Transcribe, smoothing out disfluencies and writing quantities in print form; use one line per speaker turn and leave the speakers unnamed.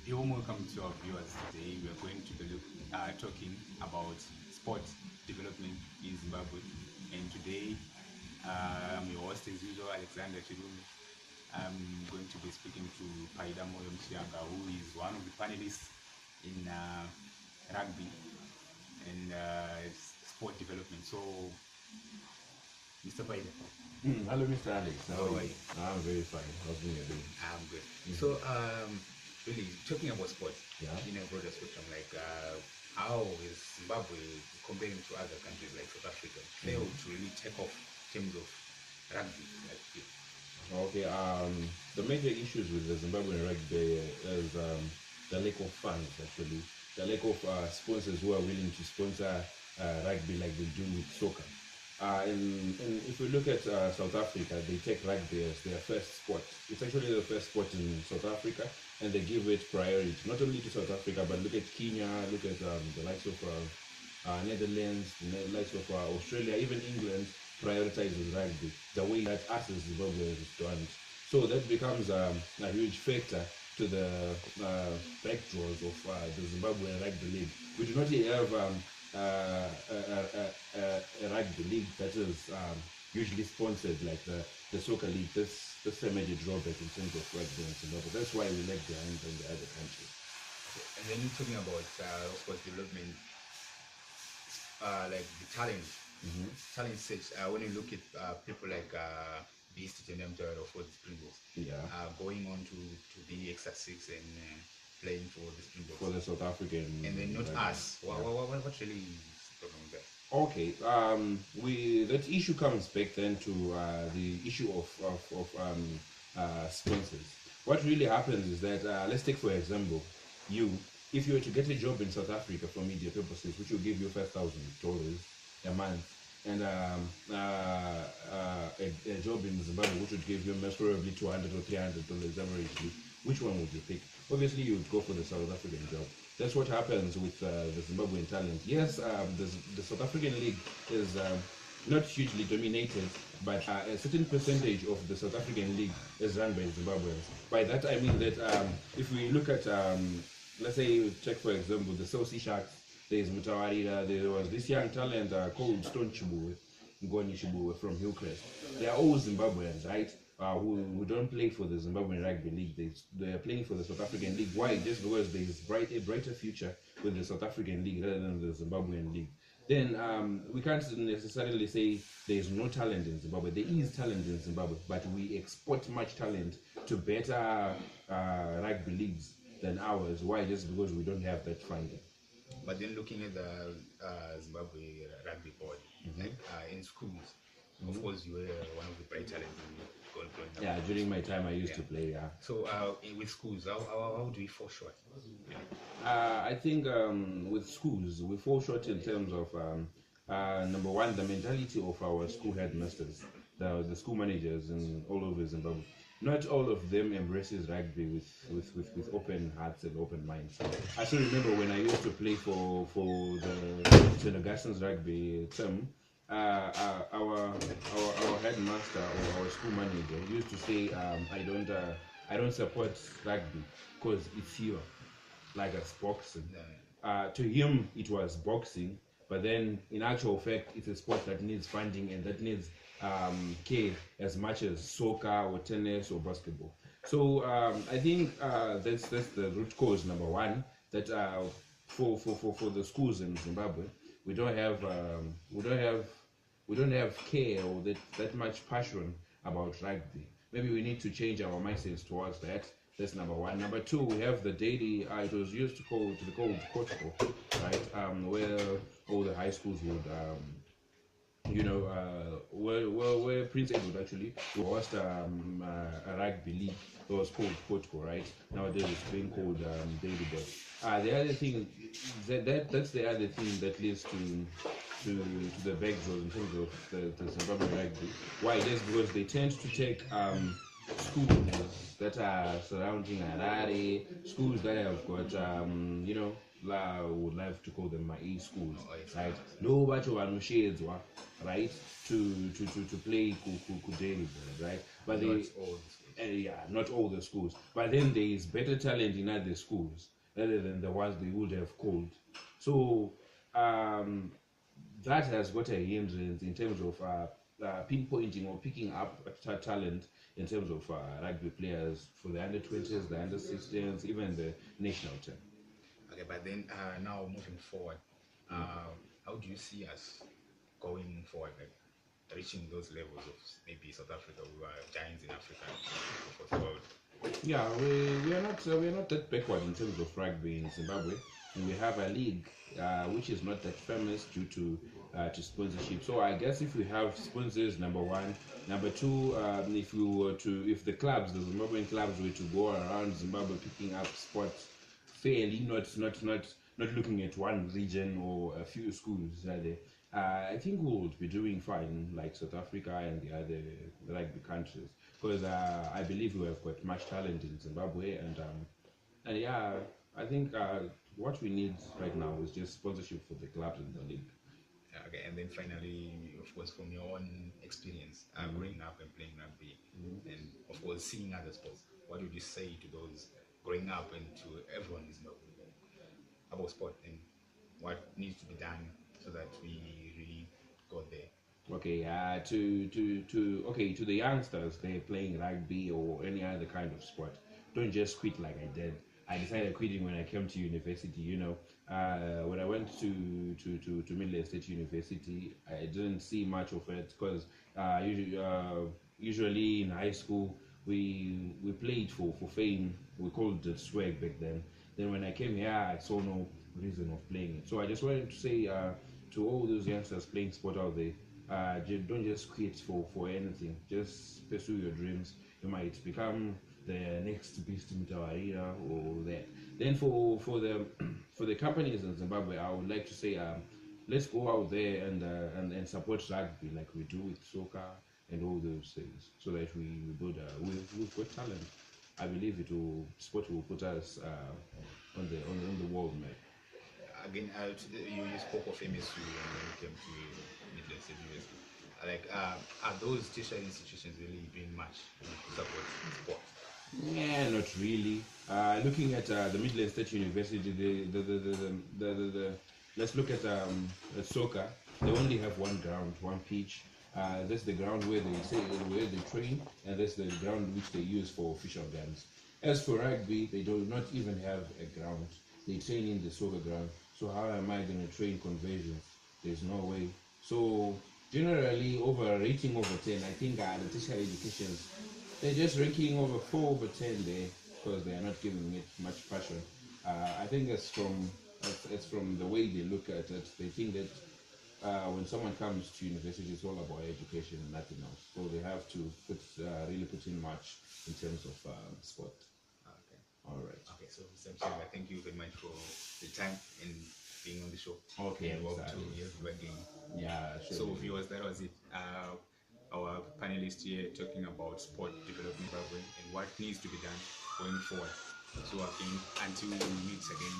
You're welcome to our viewers today. We are going to be talking about sport development in Zimbabwe. And today, I'm your host as usual, Alexander Chirume. I'm going to be speaking to Paida Muchianga, who is one of the panelists in rugby and sport development. So, Mr. Paida.
Hello, Mr. Alex. How
How
are
are
you?
you?
I'm very fine. How's your day?
I'm good. So, really talking about sports
Yeah.
in a broader spectrum, like how is Zimbabwe comparing to other countries like South Africa failed to really take off in terms of rugby? Like,
Okay. The major issues with the Zimbabwean rugby is the lack of funds. Actually, the lack of sponsors who are willing to sponsor rugby like they do with soccer. And if we look at South Africa, they take rugby as their first sport. It's actually the first sport in South Africa, and they give it priority, not only to South Africa, but look at Kenya, look at the likes of Netherlands, the likes of Australia, even England prioritizes rugby, the way that us as Zimbabweans don't. So that becomes a huge factor to the backdraws of the Zimbabwean Rugby League. We do not have a rugby league that is usually sponsored like the soccer league. That's a major drawback in terms of rugby in Zimbabwe. That's why we lag behind than the other countries.
and then talking about of course development, like the talent search. When you look at people like Beast Tenemter or for the Springboks,
Yeah.
going on to be extra six and playing for the Springboks,
For the South African.
and then not
rugby.
us.
Yeah.
What really is the problem there?
Okay, that issue comes back then to the issue of sponsors. What really happens is that let's take for example, if you were to get a job in South Africa for media purposes, which will give you $5,000 a month, and a job in Zimbabwe which would give you most probably $200 or $300 averagely, which one would you pick? Obviously, you would go for the South African job. That's what happens with the Zimbabwean talent. Yes, the South African league is not hugely dominated, but a certain percentage of the South African league is run by Zimbabweans. By that I mean that if we look at, let's say, check for example, the South Sea Sharks, there's Mutawarira, there was this young talent called Stone Chibuwe, Ngoni Chibuwe from Hillcrest. They are all Zimbabweans, right? Who don't play for the Zimbabwean Rugby League. They are playing for the South African League. Why? Just because there is a brighter future with the South African League rather than the Zimbabwean League. Then we can't necessarily say there is no talent in Zimbabwe. There is talent in Zimbabwe, but we export much talent to better rugby leagues than ours. Why? Just because we don't have that funding.
But then looking at the Zimbabwe rugby board, like in schools, of course you were one of the bright talents growing up.
Yeah, during my time I used to play. Yeah.
So with schools, how do we fall short?
I think with schools, we fall short in terms of number one, the mentality of our school headmasters, the school managers, and all over Zimbabwe. Not all of them embraces rugby with open hearts and open minds. I still remember when I used to play for the St. Augustine's rugby team. Our headmaster or our school manager used to say, I don't support rugby because it's here, like it's boxing. To him, it was boxing, but then in actual fact, it's a sport that needs funding and that needs care as much as soccer or tennis or basketball. So I think that's the root cause number one, that for the schools in Zimbabwe, we don't have care or that much passion about rugby. Maybe we need to change our mindsets towards that. That's number one. Number two, we have the daily. It was used to be called Portugal, right? Where all the high schools would, where Prince Edward actually host a rugby league. It was called Portugal, right? Nowadays it's being called Daily Boy. The other thing that's the other thing that leads to the backdrop in terms of the Zimbabwe rugby. Why? Just because they tend to take schools that are surrounding Harare, schools that have got I would like to call them my E schools, right? No bacho vanosheedzwa, right? To play ku daily, right? But
Not all the schools.
yeah, not all the schools, but then there is better talent in other schools rather than the ones they would have called. So um, that has got a hindrance in terms of pinpointing or picking up talent in terms of rugby players for the under 20s, the under 16s, even the national team.
Okay, but then now moving forward, uh, how do you see us going forward, like reaching those levels of maybe South Africa, who are giants in Africa, of course, world?
Yeah, we are not that backward in terms of rugby in Zimbabwe. We have a league which is not that famous due to sponsorship. So I guess if we have sponsors, number one, number two, if the clubs, the Zimbabwean clubs, were to go around Zimbabwe picking up sports fairly, not looking at one region or a few schools rather. I think we'll be doing fine, like South Africa and the other rugby countries, because I believe we have got much talent in Zimbabwe, and yeah, I think what we need right now is just sponsorship for the clubs in the league.
Okay, and then finally, of course, from your own experience growing up and playing rugby, and of course seeing other sports, what would you say to those growing up and to everyone in Zimbabwe about sport and what needs to be done so that we really got there?
Okay, to the youngsters, they're playing rugby or any other kind of sport. Don't just quit like I did. I decided quitting when I came to university. When I went to Middle State University, I didn't see much of it because usually in high school we played for fame. We called it swag back then. Then when I came here, I saw no reason of playing it. So I just wanted to say to all those youngsters playing sport out there, don't just quit for anything. Just pursue your dreams. You might become the next beast in Tawaria or that. Then for the for the companies in Zimbabwe, I would like to say, let's go out there and support rugby like we do with soccer and all those things, so that we build. We've got talent. I believe sport will put us on the world map.
Again, you spoke of MSU when you came to Midland State University. Are those tertiary institutions really doing much to support sport?
Yeah, not really. Looking at the Midland State University, let's look at soccer. They only have one ground, one pitch. That's the ground where they train, and that's the ground which they use for official games. As for rugby, they do not even have a ground. They train in the soccer ground. So how am I going to train conversions? There's no way. So generally, over a rating over 10, I think the tertiary educations, they're just ranking over 4 over 10 there because they are not giving it much passion. I think it's from the way they look at it. They think that when someone comes to university, it's all about education and nothing else. So they have to really put in much in terms of sport.
Okay.
All right.
Okay, so Mr. Muchianga, thank you very much for the time and being on the show.
Okay,
And welcome
exactly.
to Yes Again.
Yeah, sure.
So viewers, that was it. Our panelists here talking about sport development in Zimbabwe and what needs to be done going forward. So again, until we meet again